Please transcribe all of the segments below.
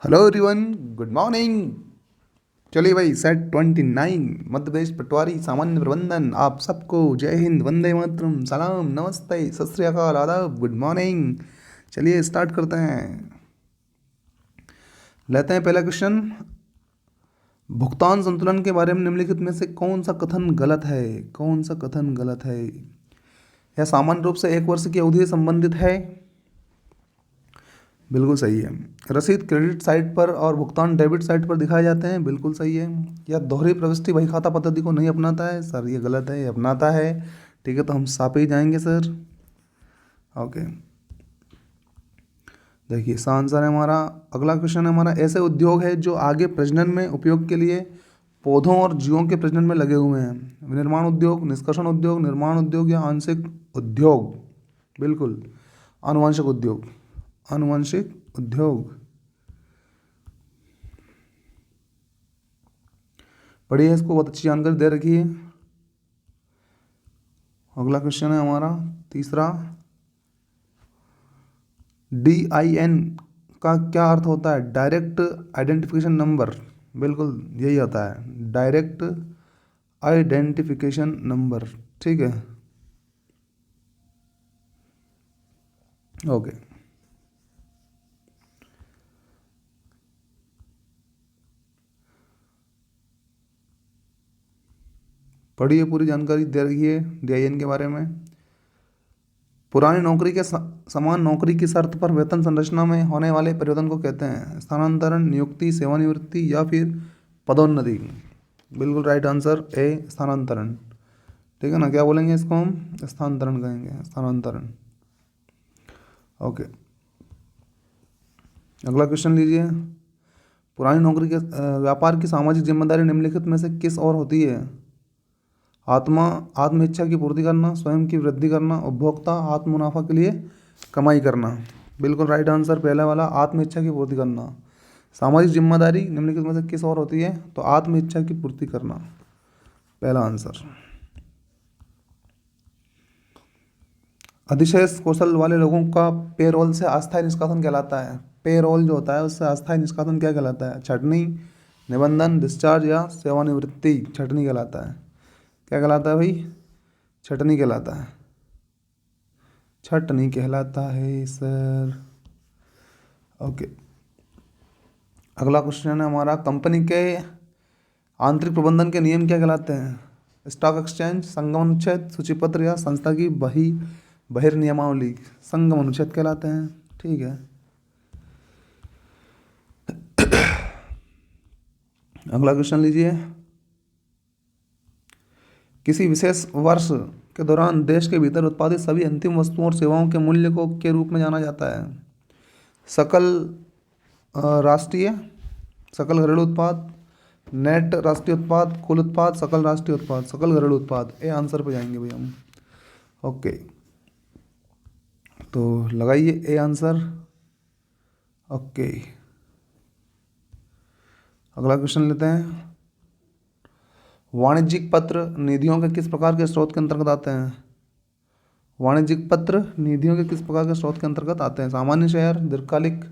Hello everyone, good morning. चलिए भाई, set 29 Madhya Pradesh पटवारी सामान्य प्रबंधन, आप सबको जय हिंद, वंदे मातरम, सलाम, नमस्ते, सत श्री अकाल, आदाब, गुड मॉर्निंग। चलिए स्टार्ट करते हैं। लेते हैं पहला क्वेश्चन। भुगतान संतुलन के बारे में निम्नलिखित में से कौन सा कथन गलत है? कौन सा कथन गलत है? यह सामान्य रूप से 1 वर्ष की अवधि से संबंधित है। बिल्कुल सही है। रसीद क्रेडिट साइट पर और भुगतान डेबिट साइट पर दिखाए जाते हैं। बिल्कुल सही है। या दोहरी प्रविष्टि बही खाता पद्धति को नहीं अपनाता है। सर ये गलत है, ये अपनाता है। ठीक है, तो हम सापे ही जाएंगे सर। ओके, देखिए इसका आंसर है हमारा। अगला क्वेश्चन है हमारा, ऐसे उद्योग है जो आगे प्रजनन में उपयोग के लिए पौधों और जीवों के प्रजनन में लगे हुए हैं। विनिर्माण उद्योग, निष्कर्षण उद्योग, निर्माण उद्योग या आंशिक उद्योग। बिल्कुल, आनुवंशिक उद्योग। आनुवंशिक उद्योग। पढ़िए इसको, बहुत अच्छी जानकारी दे रखी है। अगला क्वेश्चन है हमारा तीसरा, DIN का क्या अर्थ होता है? Direct identification number. बिल्कुल यही होता है, डायरेक्ट आइडेंटिफिकेशन नंबर। ठीक है, ओके। पढ़िए, पूरी जानकारी दे रखी है DIN के बारे में। पुरानी नौकरी के समान नौकरी की शर्त पर वेतन संरचना में होने वाले परिवर्तन को कहते हैं स्थानांतरण, नियुक्ति, सेवानिवृत्ति या फिर पदोन्नति। बिल्कुल राइट आंसर ए, स्थानांतरण। ठीक है ना, क्या बोलेंगे इसको हम? स्थानांतरण कहेंगे, स्थानांतरण। ओके, अगला क्वेश्चन लीजिए। पुरानी नौकरी के व्यापार की सामाजिक जिम्मेदारी निम्नलिखित में से किस और होती है? आत्म इच्छा की पूर्ति करना, स्वयं की वृद्धि करना, उपभोक्ता, आत्म मुनाफा के लिए कमाई करना। बिल्कुल राइट आंसर पहला वाला, आत्म इच्छा की पूर्ति करना। सामाजिक जिम्मेदारी निम्नलिखित में से किस और होती है? तो आत्म इच्छा की पूर्ति करना, पहला आंसर। अधिशेष कौशल वाले लोगों का पेरोल से अस्थायी निष्कासन कहलाता है। पेरोल जो होता है उससे अस्थायी निष्कासन क्या कहलाता है? छटनी, निबंधन, डिस्चार्ज या सेवानिवृत्ति। छटनी कहलाता है। क्या कहलाता है भाई? छटनी कहलाता है। छटनी कहलाता है सर। ओके, अगला क्वेश्चन है हमारा, कंपनी के आंतरिक प्रबंधन के नियम क्या कहलाते हैं? स्टॉक एक्सचेंज, संगम अनुच्छेद, सूचीपत्र या संस्था की बहिर्नियमावली। संगम अनुच्छेद कहलाते हैं। ठीक है, अगला क्वेश्चन लीजिए। किसी विशेष वर्ष के दौरान देश के भीतर उत्पादित सभी अंतिम वस्तुओं और सेवाओं के मूल्य को के रूप में जाना जाता है? सकल राष्ट्रीय, सकल घरेलू उत्पाद, नेट राष्ट्रीय उत्पाद, कुल उत्पाद, सकल राष्ट्रीय उत्पाद, सकल घरेलू उत्पाद। ए आंसर पे जाएंगे भाई हम। ओके, तो लगाइए ए आंसर। ओके, अगला क्वेश्चन लेते हैं। वाणिज्यिक पत्र निधियों के किस प्रकार के स्रोत के अंतर्गत आते हैं? वाणिज्यिक पत्र निधियों के किस प्रकार के स्रोत के अंतर्गत आते हैं? सामान्य शेयर, दीर्घकालिक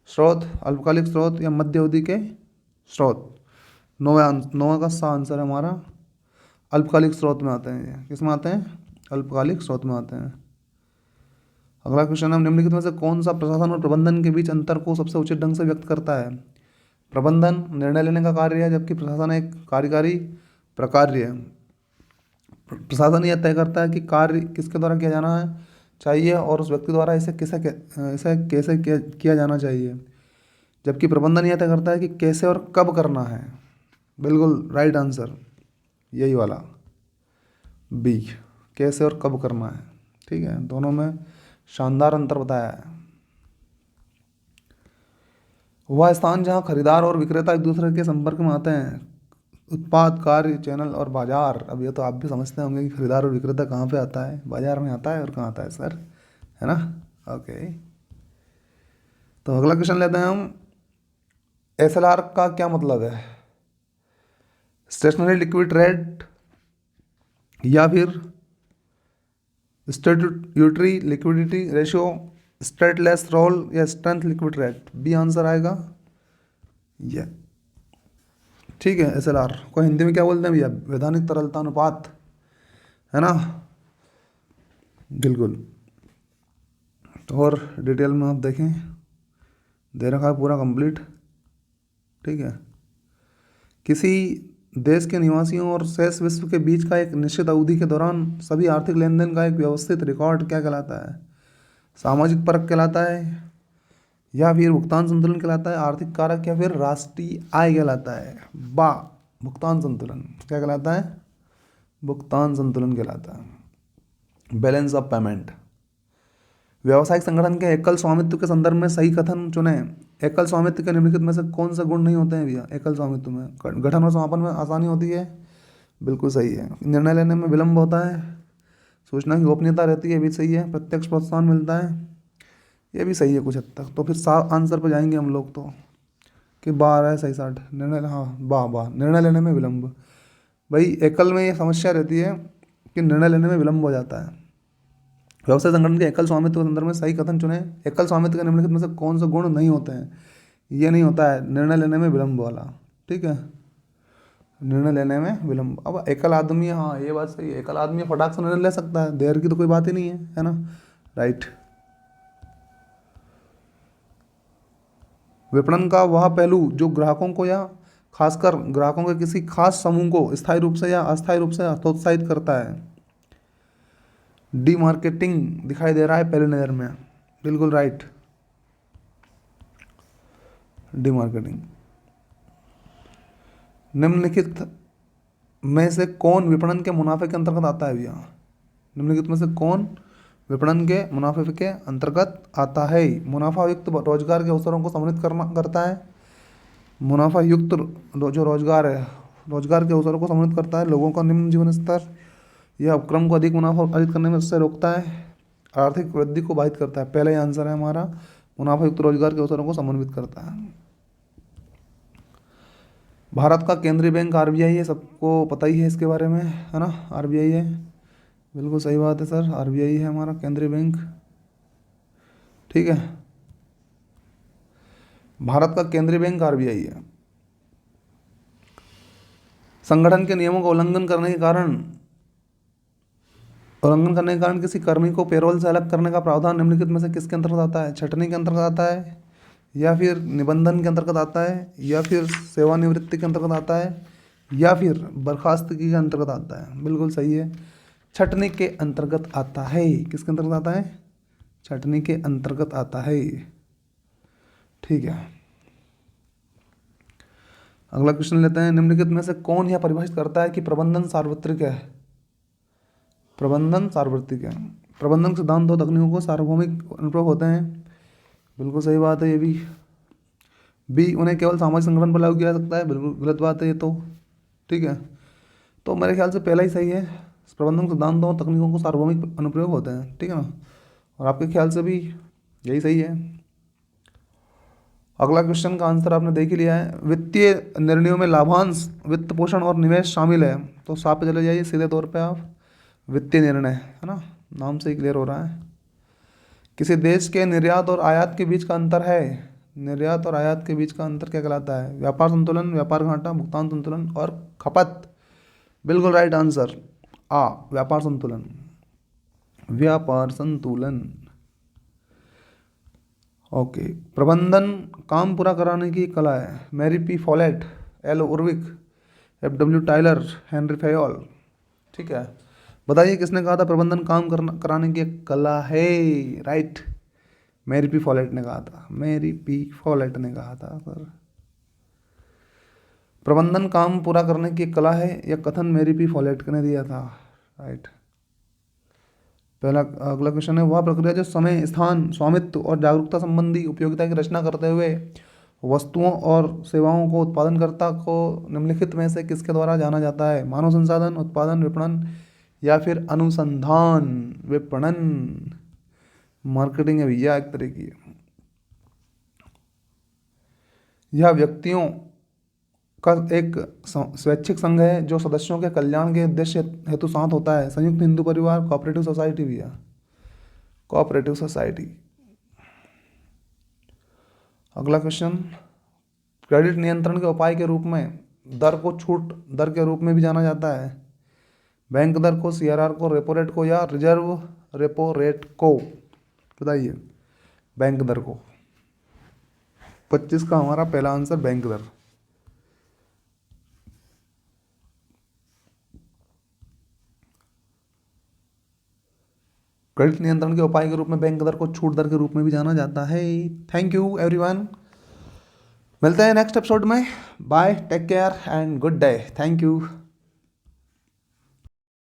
स्रोत, अल्पकालिक स्रोत या मध्य अवधि के स्रोत। नौवा का सा आंसर है हमारा, अल्पकालिक स्रोत में आते हैं। ये किस में आते हैं? अल्पकालिक स्रोत में आते हैं। अगला क्वेश्चन है, निम्नलिखित में से कौन सा प्रशासन और प्रबंधन के बीच अंतर को सबसे उचित ढंग से व्यक्त करता है? प्रबंधन निर्णय लेने का कार्य है, जबकि प्रशासन एक कार्यकारी प्रकार्य है। प्रशासन यह तय करता है कि कार्य किसके द्वारा किया जाना है चाहिए और उस व्यक्ति द्वारा इसे कैसे किया जाना चाहिए, जबकि प्रबंधन यह तय करता है कि कैसे और कब करना है। बिल्कुल राइट आंसर यही वाला बी, कैसे और कब करना है। ठीक है, दोनों में शानदार अंतर बताया है। वह स्थान जहाँ खरीदार और विक्रेता एक दूसरे के संपर्क में आते हैं। उत्पाद, कार्य, चैनल और बाजार। अब ये तो आप भी समझते होंगे कि खरीदार और विक्रेता कहाँ पे आता है? बाजार में आता है। और कहाँ आता है सर? है ना? ओके, तो अगला क्वेश्चन लेते हैं हम। SLR का क्या मतलब है? स्टेशनरी लिक्विड रेट या फिर स्टैट्यूटरी लिक्विडिटी रेशियो, स्ट्रेटलेस रोल या strength liquid rate. B answer आएगा। ये ठीक है। SLR को हिंदी में क्या बोलते हैं भैया? वैधानिक तरलता अनुपात, है ना? बिल्कुल। तो और डिटेल में आप देखें, दे रखा है पूरा कंप्लीट। ठीक है। किसी देश के निवासियों और शेष विश्व के बीच का एक निश्चित अवधि के दौरान सभी आर्थिक लेन देन का एक व्यवस्थित रिकॉर्ड क्या कहलाता है? सामाजिक परक कहलाता है, या फिर भुगतान संतुलन कहलाता है, आर्थिक कारक, या फिर राष्ट्रीय आय कहलाता है? बा भुगतान संतुलन क्या कहलाता है? भुगतान संतुलन कहलाता है। Balance of payment. व्यावसायिक संगठन के एकल स्वामित्व के संदर्भ में सही कथन चुने। एकल स्वामित्व के निम्नलिखित में से कौन सा गुण नहीं होते हैं भैया एकल स्वामित्व में? गठन और समापन में आसानी होती है, बिल्कुल सही है। निर्णय लेने में विलंब होता है, सूचना की गोपनीयता रहती है, ये भी सही है। प्रत्यक्ष प्रोत्साहन मिलता है, ये भी सही है कुछ हद तक। तो फिर आंसर पर जाएंगे हम लोग तो कि 12 है सही 60। निर्णय, हाँ वाह, निर्णय लेने में विलंब। भाई एकल में ये समस्या रहती है कि निर्णय लेने में विलंब हो जाता है। व्यवसाय संगठन के एकल स्वामित्व के संदर्भ में सही कथन चुने। एकल स्वामित्व के निम्नलिखित में से कौन से गुण नहीं होते हैं? ये नहीं होता है निर्णय लेने में विलंब वाला। ठीक है, निर्णय लेने में विलंब। अब एकल आदमी, हाँ ये बात सही है, एकल आदमी फटाक से निर्णय ले सकता है, देर की तो कोई बात ही नहीं है ना? राइट। विपणन का वह पहलू जो ग्राहकों को या खासकर ग्राहकों के किसी खास समूह को स्थायी रूप से या अस्थायी रूप से हतोत्साहित करता है। डी मार्केटिंग दिखाई दे रहा है पहले नज़र में, बिल्कुल राइट, डी मार्केटिंग। निम्नलिखित में से कौन विपणन के मुनाफे के अंतर्गत आता है भैया? निम्नलिखित में से कौन विपणन के मुनाफे के अंतर्गत आता है? मुनाफा युक्त रोजगार के अवसरों को सम्मिलित करता है। मुनाफा युक्त जो रोजगार है, रोजगार के अवसरों को सम्मिलित करता है। लोगों का निम्न जीवन स्तर, यह उपक्रम को अधिक मुनाफा अर्जित करने में से रोकता है। आर्थिक वृद्धि को बाधित करता है। पहला ही आंसर है हमारा, मुनाफा युक्त रोजगार के अवसरों को समन्वित करता है। भारत का केंद्रीय बैंक RBI है, सबको पता ही है इसके बारे में, है ना? RBI है, बिल्कुल सही बात है सर, RBI है हमारा केंद्रीय बैंक। ठीक है, भारत का केंद्रीय बैंक RBI है। संगठन के नियमों का उल्लंघन करने के कारण किसी कर्मी को पेरोल से अलग करने का प्रावधान निम्नलिखित में से किसके अंतर्गत आता है? छटनी के अंतर्गत आता है, या फिर निबंधन के अंतर्गत आता है, या फिर सेवानिवृत्ति के अंतर्गत आता है, या फिर बर्खास्तगी के अंतर्गत आता है? बिल्कुल सही है, छटनी के अंतर्गत आता है। किसके अंतर्गत आता है? छटनी के अंतर्गत आता है। ठीक है, अगला क्वेश्चन लेते हैं। निम्नलिखित में से कौन यह परिभाषित करता है कि प्रबंधन सार्वत्रिक है? प्रबंधन सार्वत्रिक है। प्रबंधन सिद्धांत दो तकनीकों को सार्वभौमिक अनुप्रयोग होते हैं, बिल्कुल सही बात है ये भी। बी, उन्हें केवल सामाजिक संगठन पर लागू किया जा सकता है, बिल्कुल गलत बात है ये तो। ठीक है, तो मेरे ख्याल से पहला ही सही है, प्रबंधन सिद्धांतों और तकनीकों को सार्वभौमिक अनुप्रयोग होते हैं। ठीक है ना, और आपके ख्याल से भी यही सही है। अगला क्वेश्चन का आंसर आपने देख ही लिया है। वित्तीय निर्णयों में लाभांश, वित्त पोषण और निवेश शामिल है, तो साफ पे चले जाइए सीधे तौर पे आप, वित्तीय निर्णय, है ना, नाम से ही क्लियर हो रहा है। किसी देश के निर्यात और आयात के बीच का अंतर है, निर्यात और आयात के बीच का अंतर क्या कहलाता है? व्यापार संतुलन, व्यापार घाटा, भुगतान संतुलन और खपत। बिल्कुल राइट आंसर आ, व्यापार संतुलन, व्यापार संतुलन। ओके, प्रबंधन काम पूरा कराने की कला है। Mary P Follett, L Urwick, FW Taylor, Henry Fayol. ठीक है, बताइए किसने कहा था प्रबंधन काम कराने की एक कला है? राइट, मैरी पी फॉलेट ने कहा था, मैरी पी फॉलेट ने कहा था सर। प्रबंधन काम पूरा करने की एक कला है, यह कथन मैरी पी फॉलेट ने दिया था। राइट, पहला। अगला क्वेश्चन है, वह प्रक्रिया जो समय, स्थान, स्वामित्व और जागरूकता संबंधी उपयोगिता की रचना करते हुए वस्तुओं और सेवाओं को उत्पादनकर्ता को निम्नलिखित में से किसके द्वारा जाना जाता है? मानव संसाधन, उत्पादन, विपणन, या फिर अनुसंधान? विपणन, मार्केटिंग है भैया एक तरह की। यह व्यक्तियों का एक स्वैच्छिक संघ है जो सदस्यों के कल्याण के उद्देश्य हेतु साथ होता है। संयुक्त हिंदू परिवार, कोऑपरेटिव सोसाइटी भैया, कोऑपरेटिव सोसाइटी। अगला क्वेश्चन, क्रेडिट नियंत्रण के उपाय के रूप में दर को छूट दर के रूप में भी जाना जाता है। बैंक दर को, सीआरआर को, रेपो रेट को या रिजर्व रेपो रेट को। बताइए बैंक दर को। 25 का हमारा पहला आंसर बैंक दर। क्रेडिट नियंत्रण के उपाय के रूप में बैंक दर को छूट दर के रूप में भी जाना जाता है। थैंक यू एवरीवन, मिलते हैं नेक्स्ट एपिसोड में। Bye, take care and good day. Thank you.